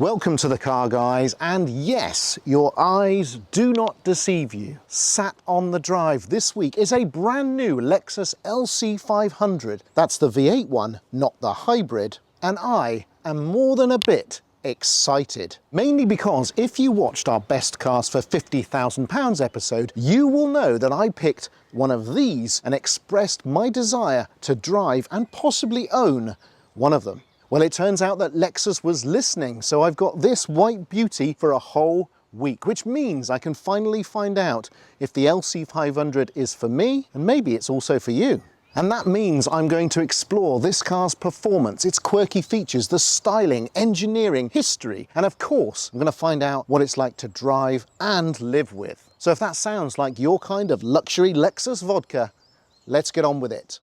Welcome to the Car Guys, and yes, your eyes do not deceive you. Sat on the drive this week is a brand new Lexus LC500. That's the V8 one, not the hybrid, and I am more than a bit excited. Mainly because if you watched our Best Cars for £50,000 episode, you will know that I picked one of these and expressed my desire to drive and possibly own one of them. Well, it turns out that Lexus was listening, so I've got this white beauty for a whole week, which means I can finally find out if the LC500 is for me, and maybe it's also for you. And that means I'm going to explore this car's performance, its quirky features, the styling, engineering, history, and of course, I'm going to find out what it's like to drive and live with. So if that sounds like your kind of luxury Lexus vodka, let's get on with it.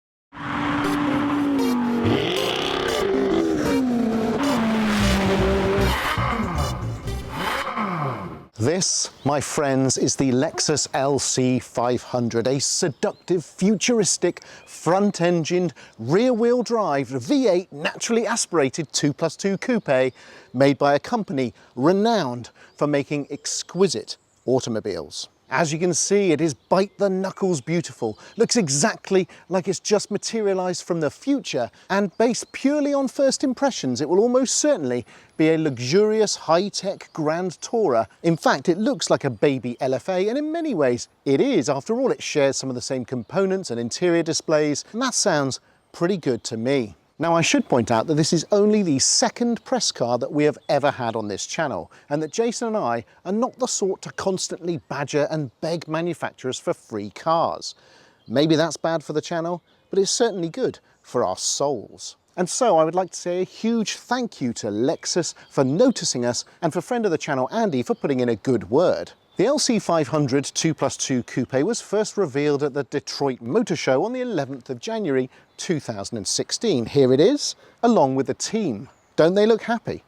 This, my friends, is the Lexus LC500, a seductive, futuristic, front-engined, rear-wheel drive V8 naturally aspirated 2+2 coupe made by a company renowned for making exquisite automobiles. As you can see, it is bite-the-knuckles beautiful, looks exactly like it's just materialised from the future, and based purely on first impressions, it will almost certainly be a luxurious high-tech grand tourer. In fact, it looks like a baby LFA, and in many ways it is. After all, it shares some of the same components and interior displays, and that sounds pretty good to me. Now, I should point out that this is only the second press car that we have ever had on this channel, and that Jason and I are not the sort to constantly badger and beg manufacturers for free cars. Maybe that's bad for the channel, but it's certainly good for our souls. And so I would like to say a huge thank you to Lexus for noticing us, and for friend of the channel Andy for putting in a good word. The LC500 2+2 Coupe was first revealed at the Detroit Motor Show on the 11th of January 2016. Here it is, along with the team. Don't they look happy?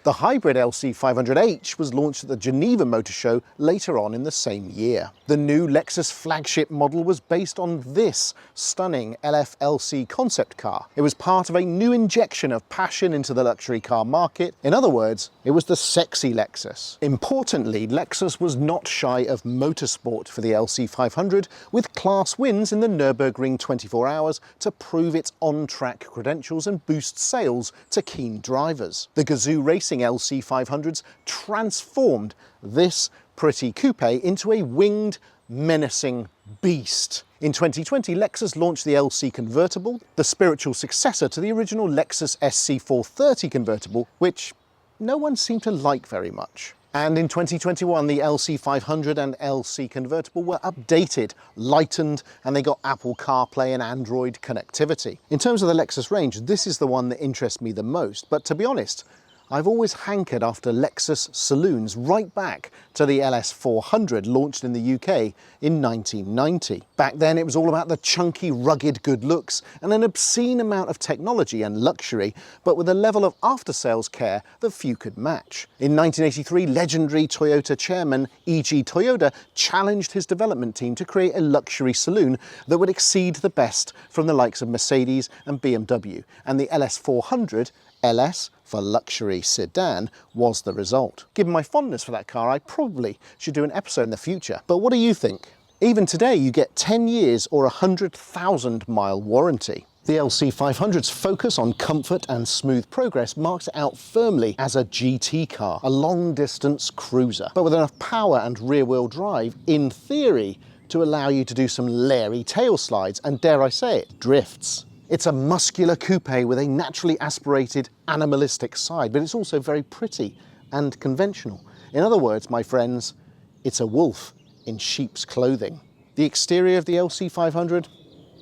The hybrid LC500H was launched at the Geneva Motor Show later on in the same year. The new Lexus flagship model was based on this stunning LFLC concept car. It was part of a new injection of passion into the luxury car market. In other words, it was the sexy Lexus. Importantly, Lexus was not shy of motorsport for the LC500, with class wins in the Nürburgring 24 Hours to prove its on-track credentials and boost sales to keen drivers. The Gazoo Racing LC500s transformed this pretty coupe into a winged, menacing beast. In 2020, Lexus launched the LC convertible, the spiritual successor to the original Lexus SC430 convertible, which no one seemed to like very much. And in 2021, the LC500 and LC convertible were updated, lightened, and they got Apple CarPlay and Android connectivity. In terms of the Lexus range, this is the one that interests me the most, but to be honest, I've always hankered after Lexus saloons right back to the LS400 launched in the UK in 1990. Back then it was all about the chunky, rugged good looks and an obscene amount of technology and luxury, but with a level of after-sales care that few could match. In 1983, legendary Toyota chairman E.G. Toyoda challenged his development team to create a luxury saloon that would exceed the best from the likes of Mercedes and BMW, and the LS400, LS for luxury sedan, was the result. Given my fondness for that car, I probably should do an episode in the future. But what do you think? Even today, you get 10 years or a 100,000 mile warranty. The LC500's focus on comfort and smooth progress marks it out firmly as a GT car, a long-distance cruiser, but with enough power and rear-wheel drive, in theory, to allow you to do some leery tail slides and, dare I say it, drifts. It's a muscular coupe with a naturally aspirated, animalistic side, but it's also very pretty and conventional. In other words, my friends, it's a wolf in sheep's clothing. The exterior of the LC500,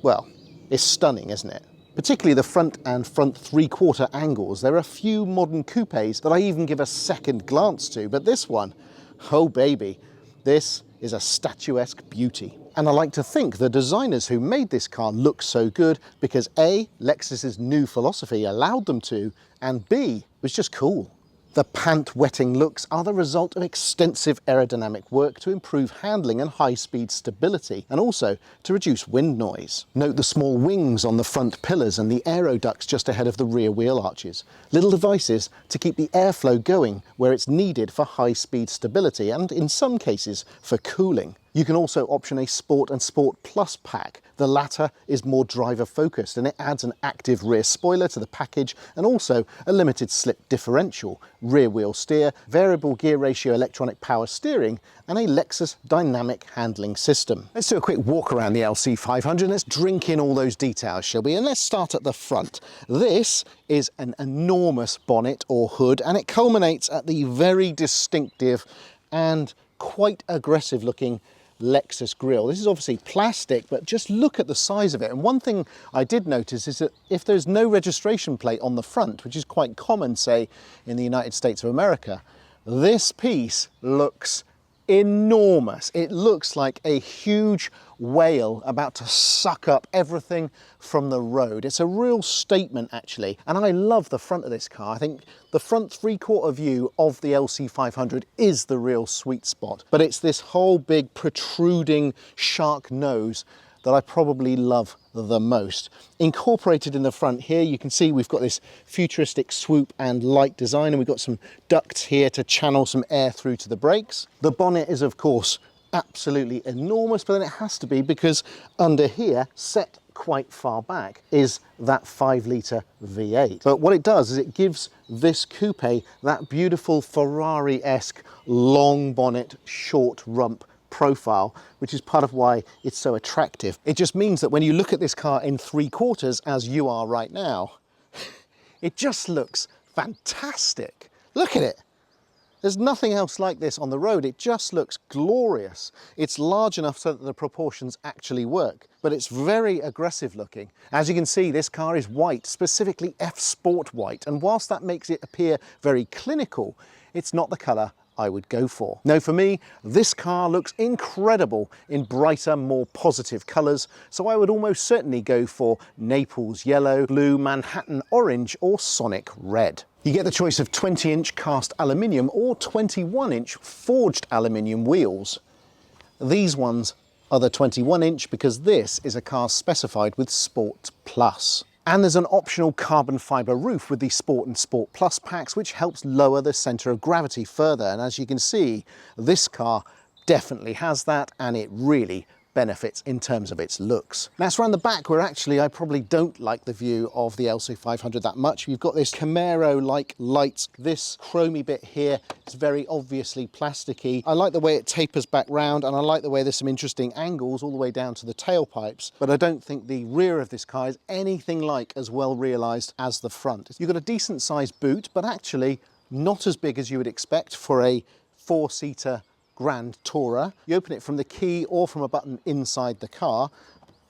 well, it's stunning, isn't it? Particularly the front and front three-quarter angles. There are a few modern coupes that I even give a second glance to, but this one, oh baby, this is a statuesque beauty. And I like to think the designers who made this car look so good because A, Lexus's new philosophy allowed them to, and B, it was just cool. The pant-wetting looks are the result of extensive aerodynamic work to improve handling and high-speed stability, and also to reduce wind noise. Note the small wings on the front pillars and the aero ducts just ahead of the rear wheel arches. Little devices to keep the airflow going where it's needed for high-speed stability and, in some cases, for cooling. You can also option a Sport and Sport Plus pack. The latter is more driver focused and it adds an active rear spoiler to the package and also a limited slip differential, rear wheel steer, variable gear ratio electronic power steering and a Lexus dynamic handling system. Let's do a quick walk around the LC500 and let's drink in all those details, shall we? And let's start at the front. This is an enormous bonnet or hood and it culminates at the very distinctive and quite aggressive looking Lexus grille. This is obviously plastic, but just look at the size of it. And one thing I did notice is that if there's no registration plate on the front, which is quite common, say, in the United States of America, this piece looks enormous. It looks like a huge whale about to suck up everything from the road. It's a real statement, actually, and I love the front of this car. I think the front three-quarter view of the LC500 is the real sweet spot, but it's this whole big protruding shark nose that I probably love the most. Incorporated in the front here, you can see we've got this futuristic swoop and light design, and we've got some ducts here to channel some air through to the brakes. The bonnet is, of course, absolutely enormous, but then it has to be because under here, set quite far back, is that 5-litre V8. But what it does is it gives this coupe that beautiful Ferrari-esque long bonnet, short rump profile, which is part of why it's so attractive. It just means that when you look at this car in 3/4, as you are right now, it just looks fantastic. Look at it. There's nothing else like this on the road. It just looks glorious. It's large enough so that the proportions actually work, but it's very aggressive looking. As you can see, this car is white, specifically F Sport white, and whilst that makes it appear very clinical, it's not the colour I would go for. No, for me, this car looks incredible in brighter, more positive colours, so I would almost certainly go for Naples yellow, blue, Manhattan orange, or Sonic red. You get the choice of 20-inch cast aluminium or 21-inch forged aluminium wheels. These ones are the 21-inch because this is a car specified with Sport Plus. And there's an optional carbon fibre roof with the Sport and Sport Plus packs, which helps lower the centre of gravity further. And as you can see, this car definitely has that, and it really benefits in terms of its looks. Now it's around the back where actually I probably don't like the view of the LC500 that much. You've got this Camaro-like lights. This chromy bit here is very obviously plasticky. I like the way it tapers back round, and I like the way there's some interesting angles all the way down to the tailpipes, but I don't think the rear of this car is anything like as well realised as the front. You've got a decent sized boot, but actually not as big as you would expect for a 4-seater Grand Tourer. You open it from the key or from a button inside the car,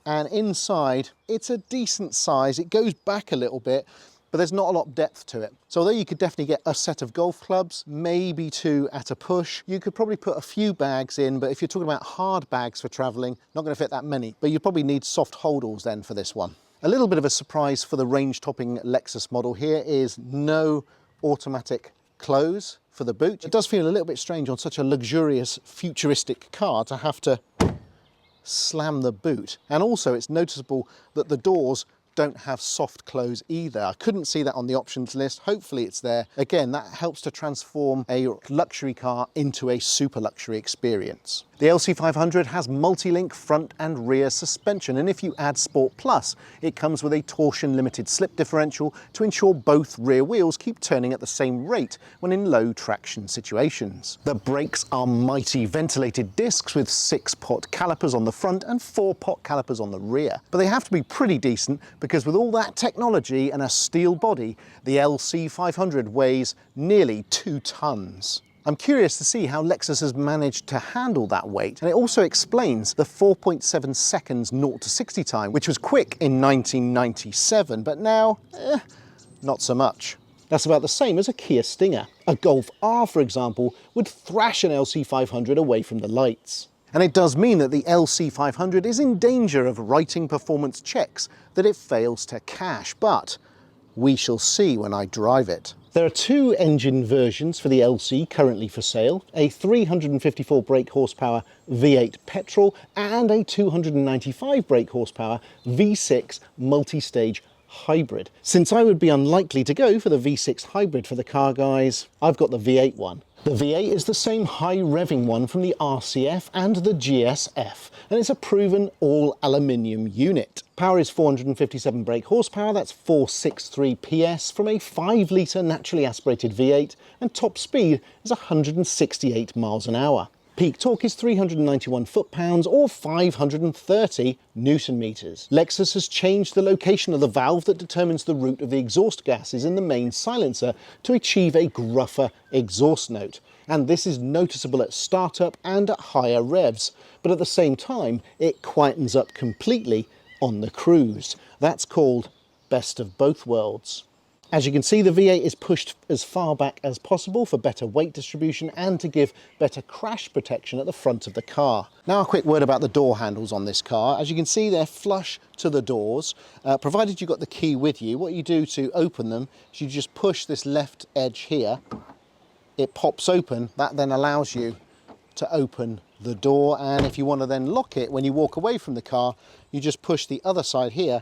and inside it's a decent size. It goes back a little bit, but there's not a lot of depth to it. So although you could definitely get a set of golf clubs, maybe 2 at a push, you could probably put a few bags in, but if you're talking about hard bags for traveling, not going to fit that many, but you probably need soft holdalls then for this one. A little bit of a surprise for the range-topping Lexus model here is no automatic close for the boot. It does feel a little bit strange on such a luxurious, futuristic car to have to slam the boot. And also it's noticeable that the doors don't have soft close either. I couldn't see that on the options list. Hopefully it's there. Again, that helps to transform a luxury car into a super luxury experience. The LC500 has multi-link front and rear suspension, and if you add Sport Plus, it comes with a torsion limited slip differential to ensure both rear wheels keep turning at the same rate when in low traction situations. The brakes are mighty ventilated discs with 6-pot calipers on the front and 4-pot calipers on the rear. But they have to be pretty decent because with all that technology and a steel body, the LC500 weighs nearly 2 tons. I'm curious to see how Lexus has managed to handle that weight, and it also explains the 4.7 seconds 0 to 60 time, which was quick in 1997, but now, not so much. That's about the same as a Kia Stinger. A Golf R, for example, would thrash an LC500 away from the lights. And it does mean that the LC500 is in danger of writing performance checks that it fails to cash, but we shall see when I drive it. There are two engine versions for the LC currently for sale, a 354 brake horsepower V8 petrol and a 295 brake horsepower V6 multi-stage hybrid. Since I would be unlikely to go for the V6 hybrid for the Car Guys, I've got the V8 one. The V8 is the same high revving one from the RCF and the GSF, and it's a proven all aluminium unit. Power is 457 brake horsepower, that's 463 PS from a 5 litre naturally aspirated V8, and top speed is 168 miles an hour. Peak torque is 391 foot-pounds or 530 newton meters. Lexus has changed the location of the valve that determines the route of the exhaust gases in the main silencer to achieve a gruffer exhaust note. And this is noticeable at startup and at higher revs, but at the same time it quietens up completely on the cruise. That's called best of both worlds. As you can see, the V8 is pushed as far back as possible for better weight distribution and to give better crash protection at the front of the car. Now a quick word about the door handles on this car. As you can see, they're flush to the doors. Provided you've got the key with you, what you do to open them is you just push this left edge here. It pops open. That then allows you to open the door, and if you want to then lock it when you walk away from the car, you just push the other side here.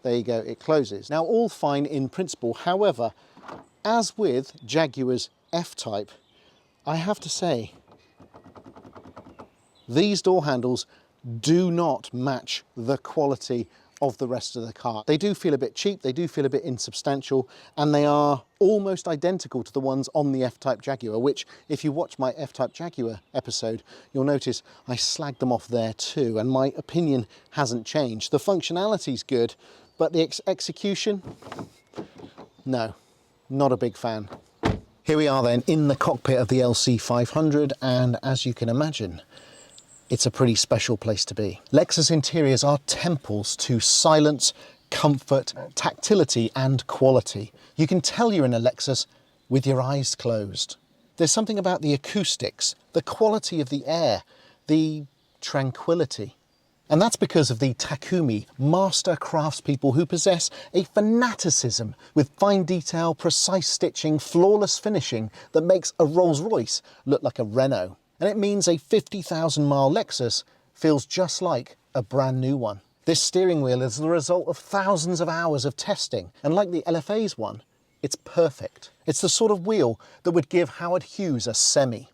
There you go, it closes. Now, all fine in principle. However, as with Jaguar's F-Type, I have to say, these door handles do not match the quality of the rest of the car. They do feel a bit cheap, they do feel a bit insubstantial, and they are almost identical to the ones on the F-Type Jaguar, which, if you watch my F-Type Jaguar episode, you'll notice I slagged them off there too, and my opinion hasn't changed. The functionality's good, but the execution, no, not a big fan. Here we are then in the cockpit of the LC500, and as you can imagine, it's a pretty special place to be. Lexus interiors are temples to silence, comfort, tactility and quality. You can tell you're in a Lexus with your eyes closed. There's something about the acoustics, the quality of the air, the tranquility. And that's because of the Takumi master craftspeople who possess a fanaticism with fine detail, precise stitching, flawless finishing that makes a Rolls-Royce look like a Renault. And it means a 50,000-mile Lexus feels just like a brand new one. This steering wheel is the result of thousands of hours of testing, and like the LFA's one, it's perfect. It's the sort of wheel that would give Howard Hughes a semi.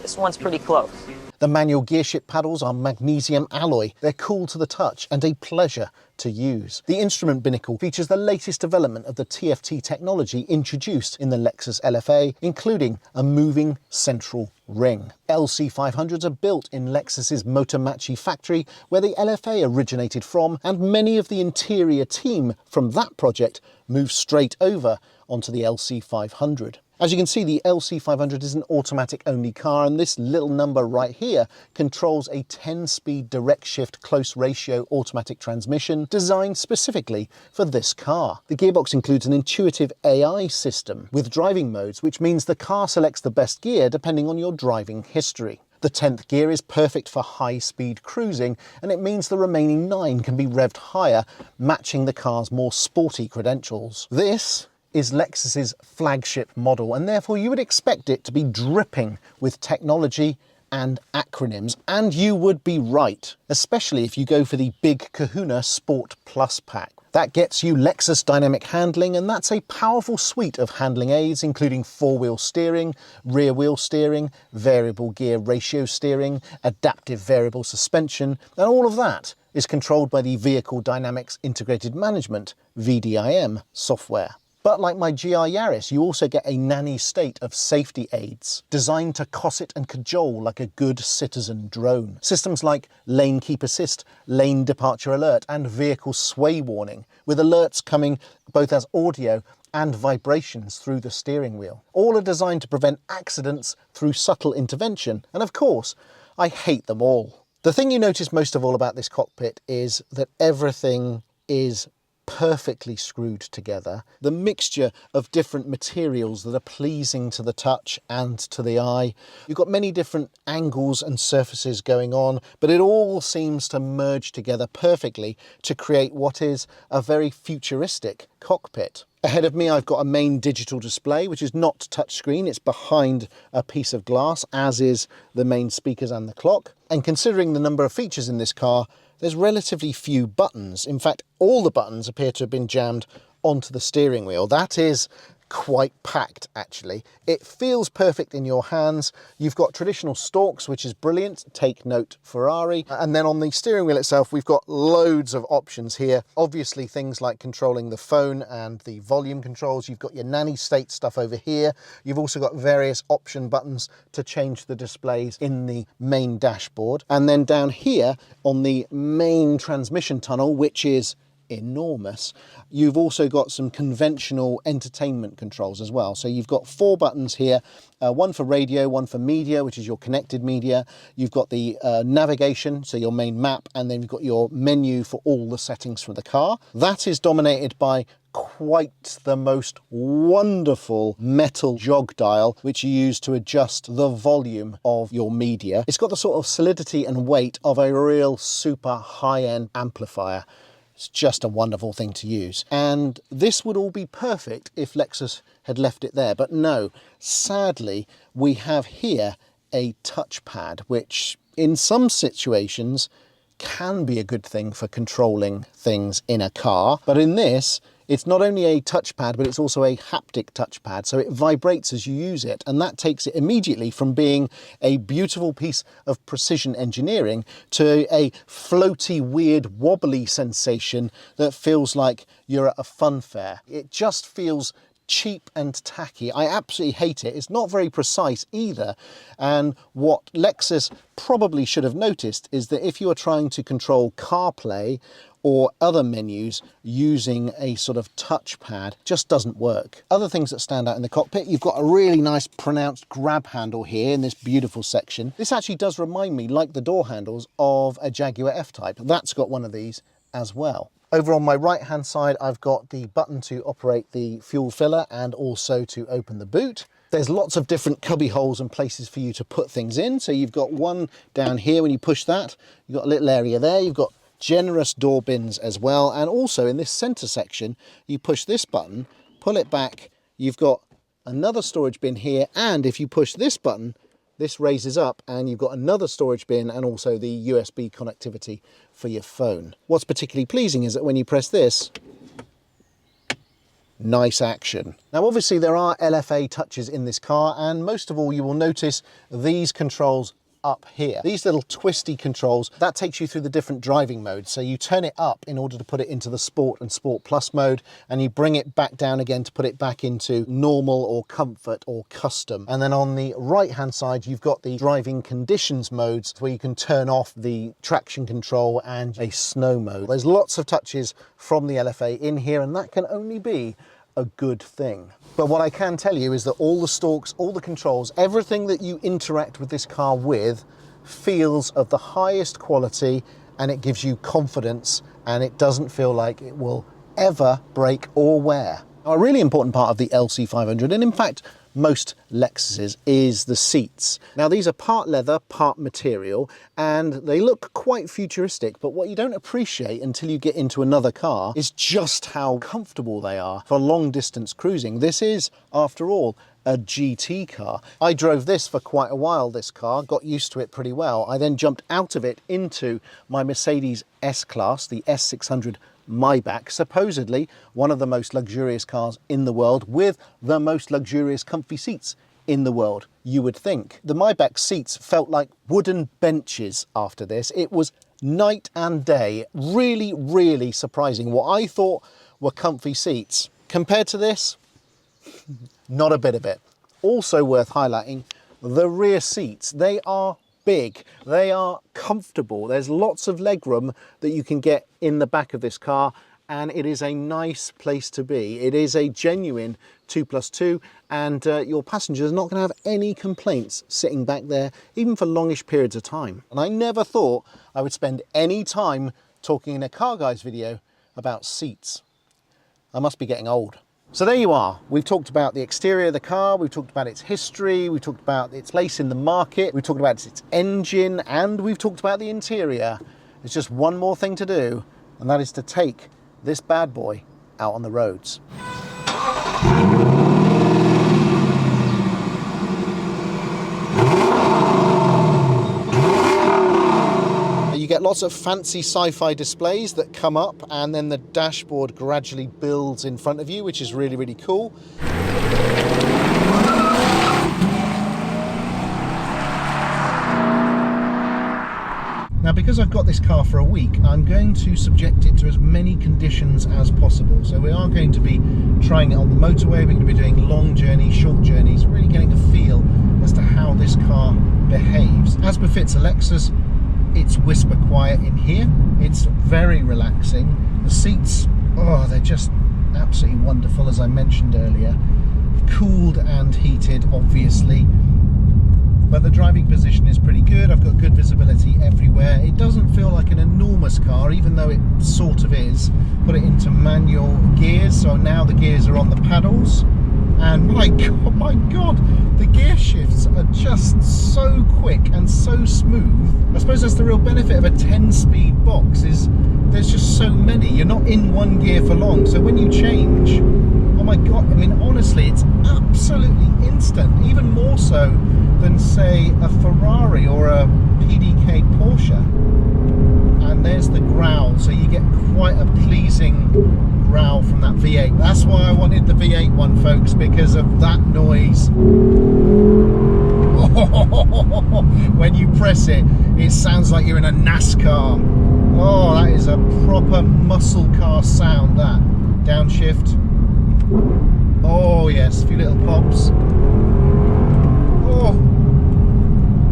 This one's pretty close. The manual gearshift paddles are magnesium alloy. They're cool to the touch and a pleasure to use. The instrument binnacle features the latest development of the TFT technology introduced in the Lexus LFA, including a moving central ring. LC500s are built in Lexus's Motomachi factory, where the LFA originated from, and many of the interior team from that project moved straight over onto the LC500. As you can see, the LC500 is an automatic-only car, and this little number right here controls a 10-speed direct shift close ratio automatic transmission designed specifically for this car. The gearbox includes an intuitive AI system with driving modes, which means the car selects the best gear depending on your driving history. The 10th gear is perfect for high-speed cruising, and it means the remaining 9 can be revved higher, matching the car's more sporty credentials. This is Lexus's flagship model, and therefore you would expect it to be dripping with technology and acronyms, and you would be right, especially if you go for the Big Kahuna Sport Plus pack. That gets you Lexus dynamic handling, and that's a powerful suite of handling aids, including 4-wheel steering, rear wheel steering, variable gear ratio steering, adaptive variable suspension, and all of that is controlled by the Vehicle Dynamics Integrated Management, VDIM, software. But like my GR Yaris, you also get a nanny state of safety aids designed to cosset and cajole like a good citizen drone. Systems like lane keep assist, lane departure alert, and vehicle sway warning, with alerts coming both as audio and vibrations through the steering wheel. All are designed to prevent accidents through subtle intervention, and of course, I hate them all. The thing you notice most of all about this cockpit is that everything is perfectly screwed together. The mixture of different materials that are pleasing to the touch and to the eye. You've got many different angles and surfaces going on, but it all seems to merge together perfectly to create what is a very futuristic cockpit. Ahead of me, I've got a main digital display, which is not touchscreen. It's behind a piece of glass, as is the main speakers and the clock. And considering the number of features in this car, there's relatively few buttons. In fact, all the buttons appear to have been jammed onto the steering wheel. That is quite packed, actually. It feels perfect in your hands. You've got traditional stalks, which is brilliant. Take note, Ferrari. And then on the steering wheel itself, we've got loads of options here. Obviously, things like controlling the phone and the volume controls. You've got your nanny state stuff over here. You've also got various option buttons to change the displays in the main dashboard. And then down here on the main transmission tunnel, which is enormous, you've also got some conventional entertainment controls as well. So you've got 4 buttons here, one for radio, one for media, which is your connected media. You've got the navigation, so your main map, and then you've got your menu for all the settings for the car. That is dominated by quite the most wonderful metal jog dial, which you use to adjust the volume of your media. It's got the sort of solidity and weight of a real super high-end amplifier. It's just a wonderful thing to use. And this would all be perfect if Lexus had left it there. But no, sadly, we have here a touchpad, which in some situations can be a good thing for controlling things in a car. But in this, it's not only a touchpad, but it's also a haptic touchpad, so it vibrates as you use it, and that takes it immediately from being a beautiful piece of precision engineering to a floaty, weird, wobbly sensation that feels like you're at a fun fair. It just feels cheap and tacky. I absolutely hate it. It's not very precise either. And what Lexus probably should have noticed is that if you are trying to control CarPlay or other menus using a sort of touchpad, just doesn't work. Other things that stand out in the cockpit, you've got a really nice pronounced grab handle here in this beautiful section. This actually does remind me, like the door handles, of a Jaguar F-Type. That's got one of these as well. Over on my right hand side, I've got the button to operate the fuel filler and also to open the boot. There's lots of different cubby holes and places for you to put things in. So you've got one down here when you push that, you've got a little area there, you've got generous door bins as well. And also in this center section, you push this button, pull it back, you've got another storage bin here. And if you push this button, this raises up and you've got another storage bin and also the USB connectivity for your phone. What's particularly pleasing is that when you press this, nice action. Now obviously there are LFA touches in this car, and most of all you will notice these controls up here. These little twisty controls, that takes you through the different driving modes. So you turn it up in order to put it into the Sport and Sport Plus mode, and you bring it back down again to put it back into normal or comfort or custom. And then on the right hand side, you've got the driving conditions modes where you can turn off the traction control and a snow mode. There's lots of touches from the LFA in here, and that can only be a good thing. But what I can tell you is that all the stalks, all the controls, everything that you interact with this car with feels of the highest quality, and it gives you confidence, and it doesn't feel like it will ever break or wear. Now, a really important part of the LC500, and in fact most Lexuses, is the seats. Now these are part leather, part material, and they look quite futuristic, but what you don't appreciate until you get into another car is just how comfortable they are for long distance cruising. This is, after all, a GT car. I drove this for quite a while, this car, got used to it pretty well. I then jumped out of it into my Mercedes S-Class, the S600 Maybach, supposedly one of the most luxurious cars in the world, with the most luxurious comfy seats in the world, you would think. The Maybach seats felt like wooden benches after this. It was night and day. Really, really surprising. What I thought were comfy seats, compared to this, not a bit of it. Also worth highlighting, the rear seats. They are big, they are comfortable, there's lots of legroom that you can get in the back of this car, and it is a nice place to be. It is a genuine 2+2, and your passengers are not going to have any complaints sitting back there, even for longish periods of time. And I never thought I would spend any time talking in a Car Guys video about seats. I must be getting old. So there you are. We've talked about the exterior of the car, we've talked about its history, we've talked about its place in the market, we've talked about its engine, and we've talked about the interior. There's just one more thing to do, and that is to take this bad boy out on the roads. You get lots of fancy sci-fi displays that come up, and then the dashboard gradually builds in front of you, which is really, really cool. Now, because I've got this car for a week, I'm going to subject it to as many conditions as possible. So we are going to be trying it on the motorway, we're going to be doing long journeys, short journeys, really getting a feel as to how this car behaves. As befits a Lexus, it's whisper quiet in here. It's very relaxing. The seats, oh, they're just absolutely wonderful, as I mentioned earlier. Cooled and heated, obviously. But the driving position is pretty good. I've got good visibility everywhere. It doesn't feel like an enormous car, even though it sort of is. Put it into manual gears, so now the gears are on the paddles. And my God, the gear shifts are just so quick and so smooth. I suppose that's the real benefit of a 10-speed box, is there's just so many. You're not in one gear for long, so when you change, oh my God, I mean, honestly, it's absolutely instant, even more so than, say, a Ferrari or a PDK Porsche. And there's the growl, so you get quite a pleasing growl from that V8. That's why I wanted the V8 one, folks, because of that noise. When you press it, it sounds like you're in a NASCAR. Oh, that is a proper muscle car sound, that. Downshift. Oh yes, a few little pops.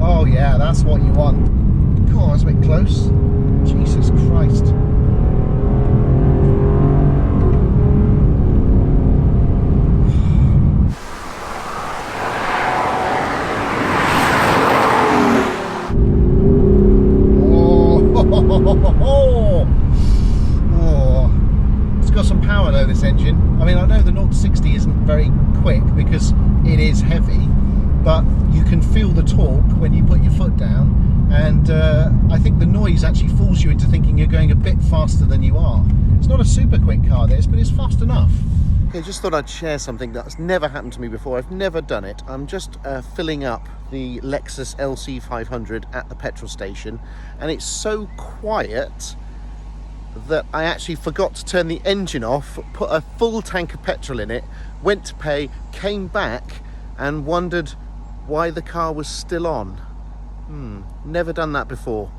Oh yeah, that's what you want. God, that's a bit close. Jesus Christ. It's got some power though, this engine. I mean, I know the 0 to 60 isn't very quick because it is heavy, but you can feel the torque when you put your foot down, and I think the noise actually fools you into thinking you're going a bit faster than you are. It's not a super quick car, this, but it's fast enough. I just thought I'd share something that's never happened to me before. I've never done it. I'm just filling up the Lexus LC500 at the petrol station, and it's so quiet that I actually forgot to turn the engine off, put a full tank of petrol in it, went to pay, came back and wondered why the car was still on. Never done that before.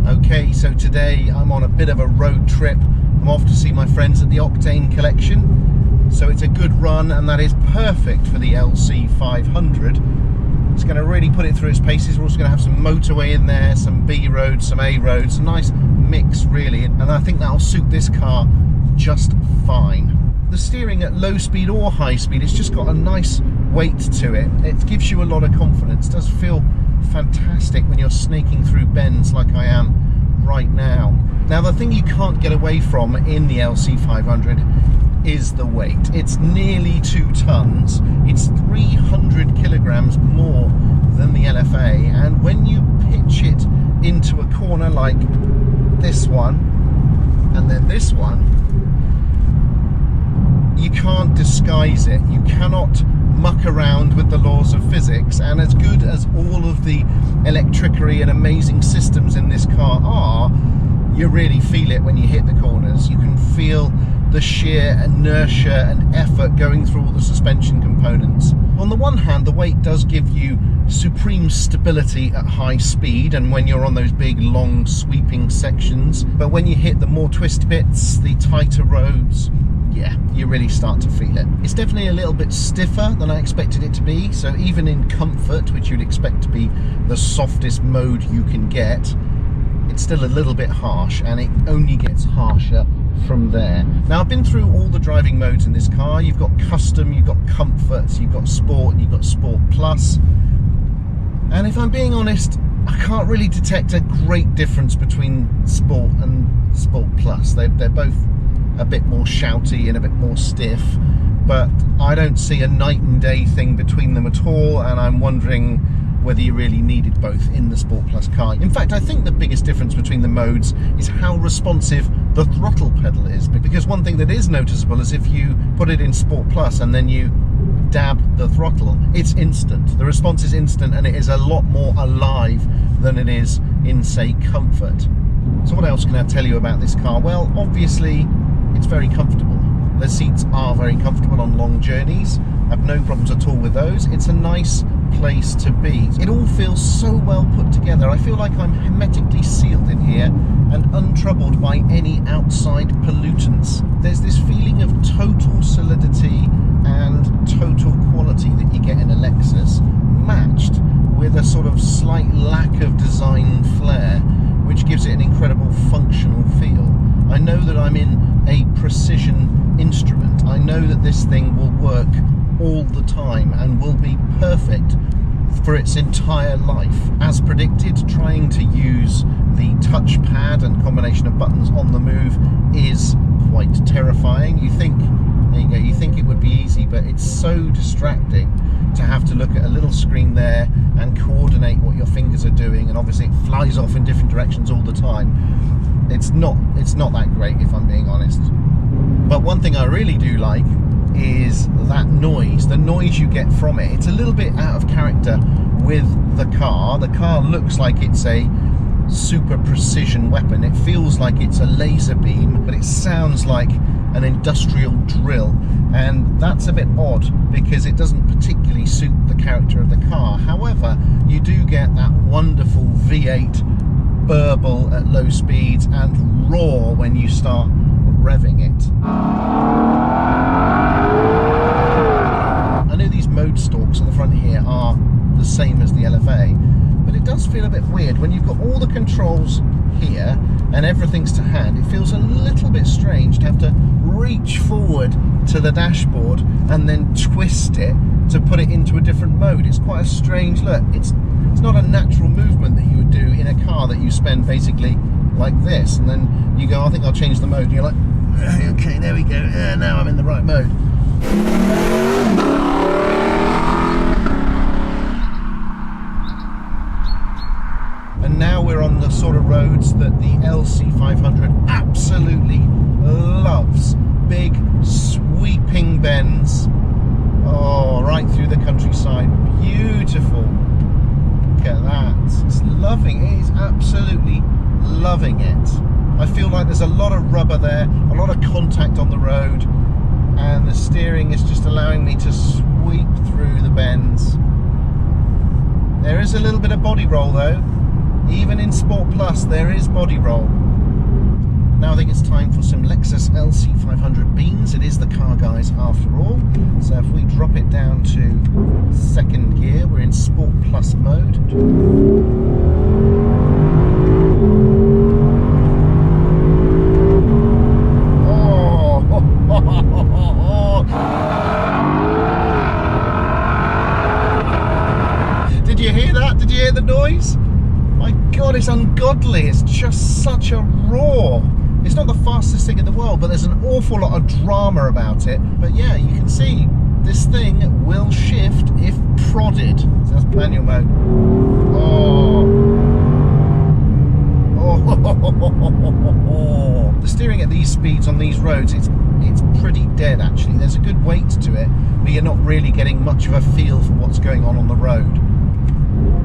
Okay, so today I'm on a bit of a road trip. I'm off to see my friends at the Octane Collection. So it's a good run, and that is perfect for the LC500. It's going to really put it through its paces. We're also going to have some motorway in there, some B roads, some A roads, a nice mix really, and I think that'll suit this car just fine. The steering at low speed or high speed, it's just got a nice weight to it. It gives you a lot of confidence. It does feel fantastic when you're snaking through bends like I am right now. Now, the thing you can't get away from in the LC500 is the weight. It's nearly 2 tons. It's 300 kilograms more than the LFA, and when you pitch it into a corner like this one and then this one, you can't disguise it. You cannot muck around with the laws of physics, and as good as all of the electricity and amazing systems in this car are, you really feel it when you hit the corners. You can feel the sheer inertia and effort going through all the suspension components. On the one hand, the weight does give you supreme stability at high speed and when you're on those big, long, sweeping sections, but when you hit the more twist bits, the tighter roads, yeah, you really start to feel it. It's definitely a little bit stiffer than I expected it to be, so even in comfort, which you'd expect to be the softest mode you can get, it's still a little bit harsh, and it only gets harsher from there. Now, I've been through all the driving modes in this car. You've got custom, you've got comfort, you've got sport, and you've got sport plus. And if I'm being honest, I can't really detect a great difference between sport and sport plus. They're both a bit more shouty and a bit more stiff, but I don't see a night and day thing between them at all, and I'm wondering whether you really needed both in the Sport Plus car. In fact, I think the biggest difference between the modes is how responsive the throttle pedal is, because one thing that is noticeable is if you put it in Sport Plus and then you dab the throttle, it's instant. The response is instant, and it is a lot more alive than it is in, say, Comfort. So what else can I tell you about this car? Well, obviously it's very comfortable. The seats are very comfortable on long journeys. I have no problems at all with those. It's a nice place to be. It all feels so well put together. I feel like I'm hermetically sealed in here and untroubled by any outside pollutants. There's this feeling of total solidity and total quality that you get in a Lexus, matched with a sort of slight lack of design flair, which gives it an incredible functional feel. I know that I'm in a precision instrument. I know that this thing will work all the time and will be perfect for its entire life. As predicted, trying to use the touchpad and combination of buttons on the move is quite terrifying. You think, there you go, you think it would be easy, but it's so distracting to have to look at a little screen there and coordinate what your fingers are doing, and obviously it flies off in different directions all the time. It's not that great, if I'm being honest. But one thing I really do like is that noise, the noise you get from it. It's a little bit out of character with the car. The car looks like it's a super precision weapon. It feels like it's a laser beam, but it sounds like an industrial drill, and that's a bit odd because it doesn't particularly suit the character of the car. However, you do get that wonderful V8 burble at low speeds and roar when you start revving it. I know these mode stalks at the front here are the same as the LFA, but it does feel a bit weird when you've got all the controls here and everything's to hand. It feels a little bit strange to have to reach forward to the dashboard and then twist it to put it into a different mode. It's quite a strange look. It's not a natural movement that you would do in a car that you spend basically like this, and then you go, I think I'll change the mode, and you're like, okay, there we go, now I'm in the right mode. And now we're on the sort of roads that the LC500 absolutely loves. Big, sweeping bends. Oh, right through the countryside. Beautiful. Look at that. It's loving it. It's absolutely loving it. I feel like there's a lot of rubber there, a lot of contact on the road, and the steering is just allowing me to sweep through the bends. There is a little bit of body roll though. Even in Sport Plus, there is body roll. Now I think it's time for some Lexus LC500 beans. It is the car guys after all. So if we drop it down to second gear, we're in Sport Plus mode. Did you hear that? Did you hear the noise? My God, it's ungodly. It's just such a roar. It's not the fastest thing in the world, but there's an awful lot of drama about it. But yeah, you can see this thing will shift if prodded. So that's manual mode. The steering at these speeds on these roads, it's pretty dead actually. There's a good weight to it, but you're not really getting much of a feel for what's going on the road.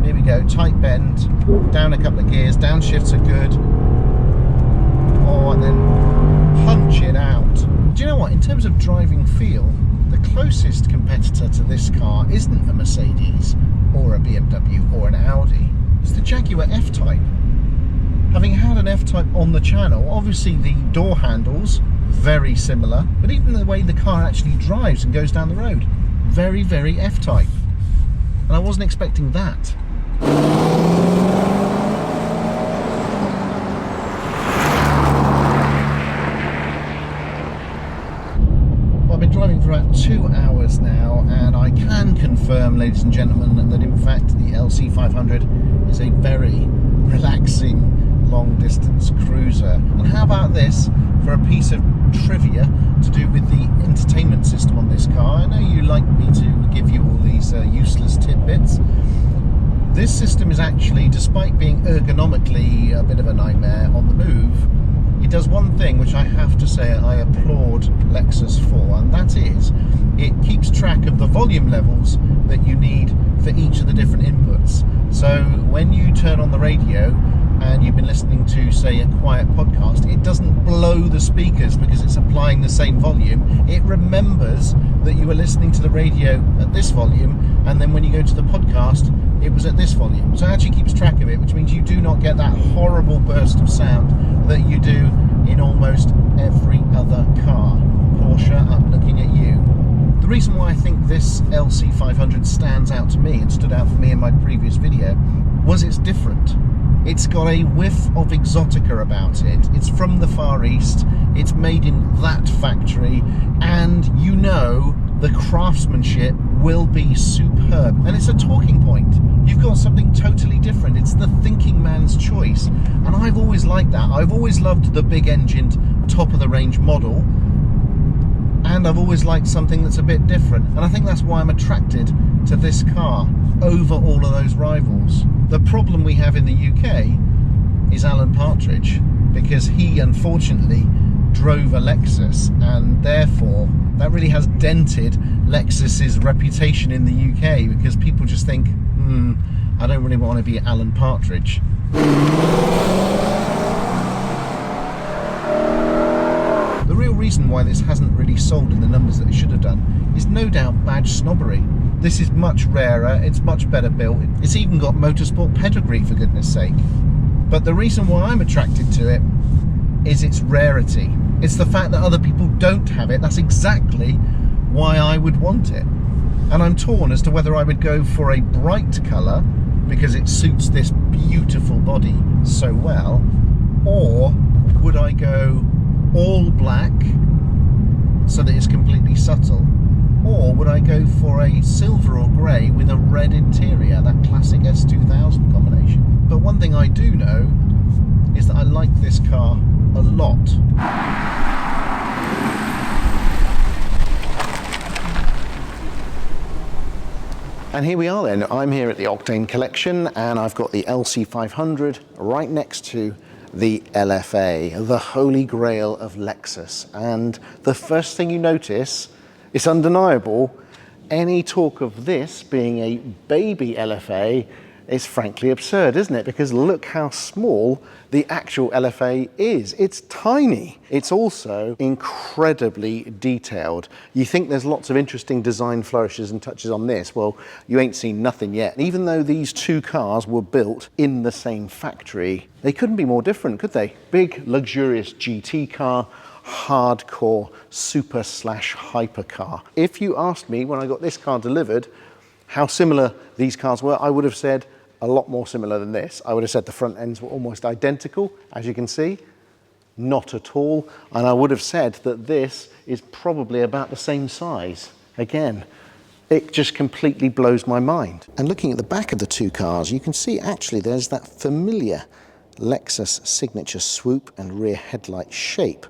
Here we go, tight bend, down a couple of gears, downshifts are good. Oh, and then punch it out. Do you know what, in terms of driving feel, the closest competitor to this car isn't a Mercedes or a BMW or an Audi. It's the Jaguar F-Type. Having had an F-Type on the channel, obviously the door handles, very similar, but even the way the car actually drives and goes down the road, very, very F-Type. And I wasn't expecting that. Well, I've been driving for about 2 hours now, and I can confirm, ladies and gentlemen, that in fact the LC500 is a very relaxing long-distance cruiser. And how about this for a piece of trivia to do with the entertainment system on this car? I know you like me to give you all these useless tidbits. This system is actually, despite being ergonomically a bit of a nightmare on the move, it does one thing which I have to say I applaud Lexus for, and that is it keeps track of the volume levels that you need for each of the different inputs. So when you turn on the radio and you've been listening to, say, a quiet podcast, it doesn't blow the speakers because it's applying the same volume. It remembers that you were listening to the radio at this volume, and then when you go to the podcast, it was at this volume. So it actually keeps track of it, which means you do not get that horrible burst of sound that you do in almost every other car. Porsche, I'm looking at you. The reason why I think this LC500 stands out to me and stood out for me in my previous video was it's different. It's got a whiff of exotica about it. It's from the Far East, it's made in that factory, and you know the craftsmanship will be superb. And it's a talking point. You've got something totally different. It's the thinking man's choice. And I've always liked that. I've always loved the big engined, top of the range model. And I've always liked something that's a bit different. And I think that's why I'm attracted to this car over all of those rivals. The problem we have in the UK is Alan Partridge, because he unfortunately drove a Lexus, and therefore that really has dented Lexus's reputation in the UK, because people just think, I don't really want to be Alan Partridge. The real reason why this hasn't really sold in the numbers that it should have done is no doubt badge snobbery. This is much rarer, it's much better built, it's even got motorsport pedigree, for goodness sake. But the reason why I'm attracted to it is its rarity. It's the fact that other people don't have it. That's exactly why I would want it. And I'm torn as to whether I would go for a bright colour because it suits this beautiful body so well, or would I go all black so that it's completely subtle, or would I go for a silver or grey with a red interior, that classic S2000 combination? But one thing I do know is that I like this car a lot. And here we are then. I'm here at the Octane Collection, and I've got the LC500 right next to the LFA, the holy grail of Lexus. And the first thing you notice, it's undeniable, any talk of this being a baby LFA is frankly absurd, isn't it? Because look how small the actual LFA is. It's tiny. It's also incredibly detailed. You think there's lots of interesting design flourishes and touches on this. Well, you ain't seen nothing yet. Even though these two cars were built in the same factory, they couldn't be more different, could they? Big, luxurious GT car, hardcore super/hyper car. If you asked me when I got this car delivered how similar these cars were, I would have said a lot more similar than this. I would have said the front ends were almost identical, as you can see. Not at all. And I would have said that this is probably about the same size. Again, it just completely blows my mind. And looking at the back of the two cars, you can see actually there's that familiar Lexus signature swoop and rear headlight shape,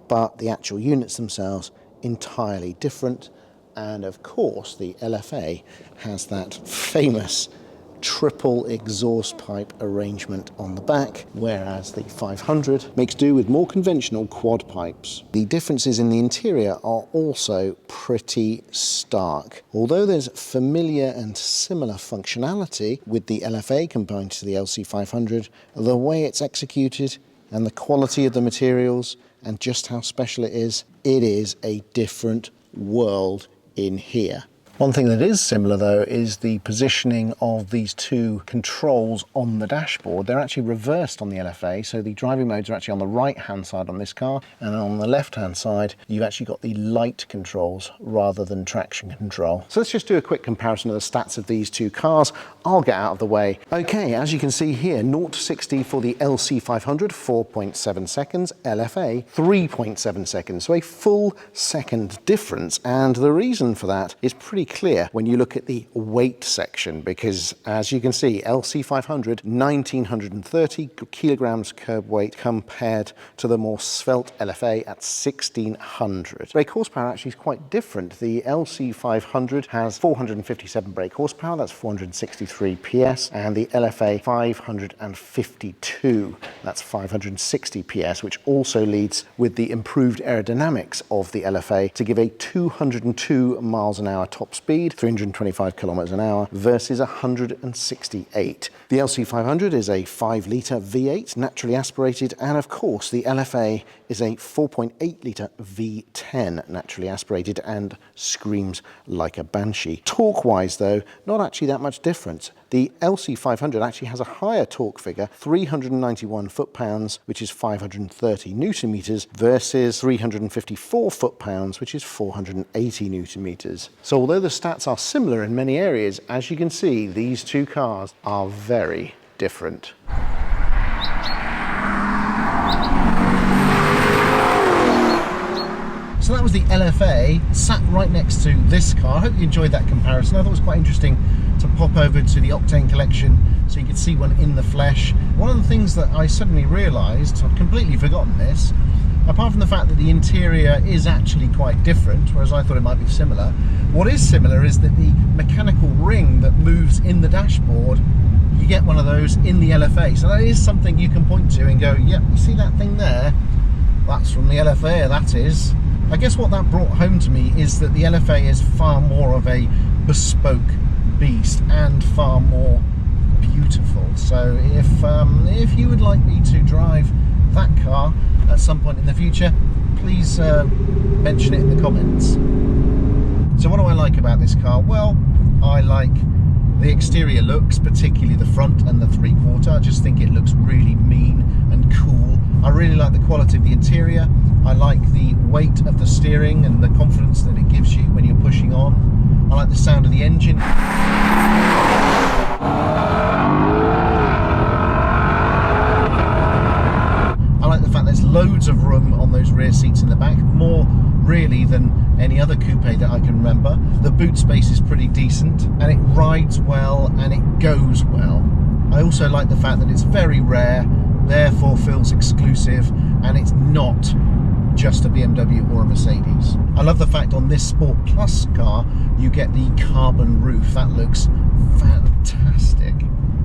but the actual units themselves entirely different. And of course, the LFA has that famous triple exhaust pipe arrangement on the back, whereas the 500 makes do with more conventional quad pipes. The differences in the interior are also pretty stark. Although there's familiar and similar functionality with the LFA combined to the LC500, the way it's executed and the quality of the materials and just how special it is a different world in here. One thing that is similar though is the positioning of these two controls on the dashboard. They're actually reversed on the LFA, so the driving modes are actually on the right hand side on this car, and on the left hand side you've actually got the light controls rather than traction control. So let's just do a quick comparison of the stats of these two cars. I'll get out of the way. Okay, as you can see here, 0 to 60 for the LC500, 4.7 seconds, LFA 3.7 seconds, so a full second difference, and the reason for that is pretty clear when you look at the weight section, because as you can see, LC500, 1930 kilograms curb weight compared to the more svelte LFA at 1600. Brake horsepower actually is quite different. The LC500 has 457 brake horsepower, that's 463 PS, and the LFA 552, that's 560 PS, which also leads with the improved aerodynamics of the LFA to give a 202 miles an hour top speed, 325 kilometers an hour versus 168. The LC500 is a 5-litre V8 naturally aspirated, and of course the LFA is a 4.8-litre V10 naturally aspirated and screams like a banshee. Torque-wise though, not actually that much difference. The LC500 actually has a higher torque figure, 391 foot-pounds, which is 530 newton meters, versus 354 foot-pounds, which is 480 newton meters. So although the stats are similar in many areas, as you can see, these two cars are very different. So that was the LFA, sat right next to this car. I hope you enjoyed that comparison. I thought it was quite interesting to pop over to the Octane collection so you could see one in the flesh. One of the things that I suddenly realised, I'd completely forgotten this, apart from the fact that the interior is actually quite different, whereas I thought it might be similar, what is similar is that the mechanical ring that moves in the dashboard, you get one of those in the LFA. So that is something you can point to and go, yep, you see that thing there? That's from the LFA, that is. I guess what that brought home to me is that the LFA is far more of a bespoke beast and far more beautiful. So if you would like me to drive that car at some point in the future, please mention it in the comments. So what do I like about this car? Well, I like the exterior looks, particularly the front and the 3/4. I just think it looks really mean and cool. I really like the quality of the interior. I like the weight of the steering and the confidence that it gives you when you're pushing on. I like the sound of the engine. I like the fact there's loads of room on those rear seats in the back, more really than any other coupe that I can remember. The boot space is pretty decent, and it rides well and it goes well. I also like the fact that it's very rare, therefore feels exclusive, and it's not just a BMW or a Mercedes. I love the fact on this Sport Plus car you get the carbon roof. That looks fantastic.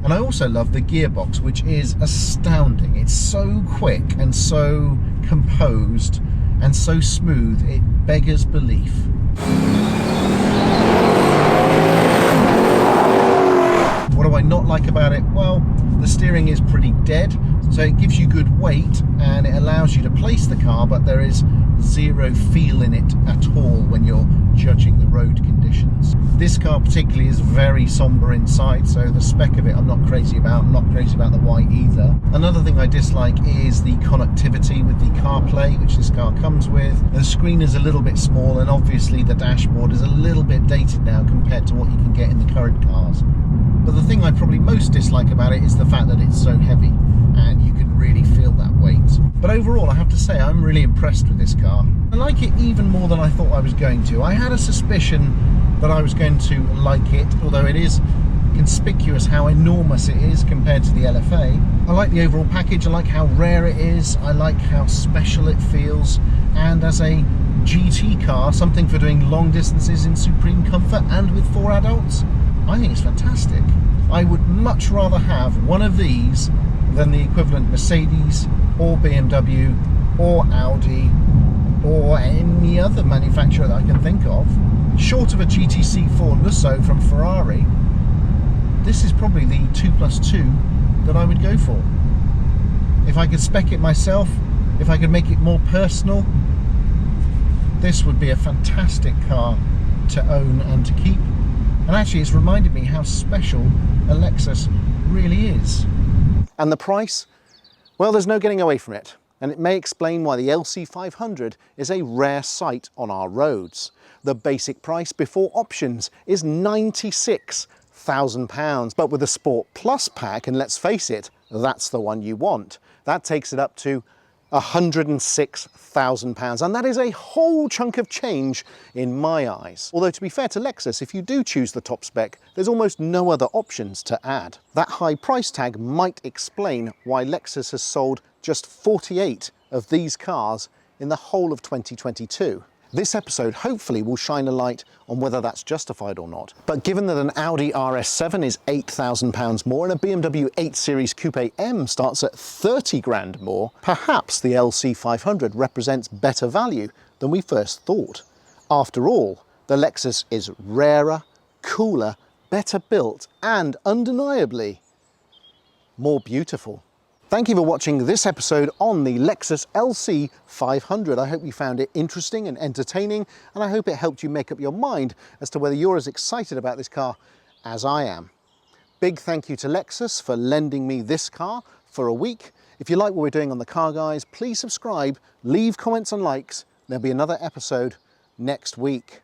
And I also love the gearbox, which is astounding. It's so quick and so composed and so smooth, it beggars belief. What do I not like about it? Well, the steering is pretty dead, so it gives you good weight and it allows you to place the car, but there is zero feel in it at all when you're judging the road conditions. This car particularly is very somber inside, so the spec of it I'm not crazy about. I'm not crazy about the white either. Another thing I dislike is the connectivity with the CarPlay, which this car comes with. The screen is a little bit small, and obviously the dashboard is a little bit dated now compared to what you can get in the current cars. But the thing I probably most dislike about it is the fact that it's so heavy and you can really feel that weight. But overall, I have to say, I'm really impressed with this car. I like it even more than I thought I was going to. I had a suspicion that I was going to like it, although it is conspicuous how enormous it is compared to the LFA. I like the overall package, I like how rare it is, I like how special it feels, and as a GT car, something for doing long distances in supreme comfort and with 4 adults, I think it's fantastic. I would much rather have one of these than the equivalent Mercedes or BMW or Audi or any other manufacturer that I can think of. Short of a GTC4 Lusso from Ferrari, this is probably the 2+2 that I would go for. If I could spec it myself, if I could make it more personal, this would be a fantastic car to own and to keep. And actually it's reminded me how special a Lexus really is. And the price? Well, there's no getting away from it. And it may explain why the LC500 is a rare sight on our roads. The basic price before options is £96,000. But with the Sport Plus pack, and let's face it, that's the one you want, that takes it up to £106,000, and that is a whole chunk of change in my eyes. Although to be fair to Lexus, if you do choose the top spec, there's almost no other options to add. That high price tag might explain why Lexus has sold just 48 of these cars in the whole of 2022. This episode hopefully will shine a light on whether that's justified or not. But given that an Audi RS7 is £8,000 more and a BMW 8 Series Coupe M starts at 30 grand more, perhaps the LC500 represents better value than we first thought. After all, the Lexus is rarer, cooler, better built, and undeniably more beautiful. Thank you for watching this episode on the Lexus LC500. I hope you found it interesting and entertaining, and I hope it helped you make up your mind as to whether you're as excited about this car as I am. Big thank you to Lexus for lending me this car for a week. If you like what we're doing on The Car Guys, please subscribe, leave comments and likes. There'll be another episode next week.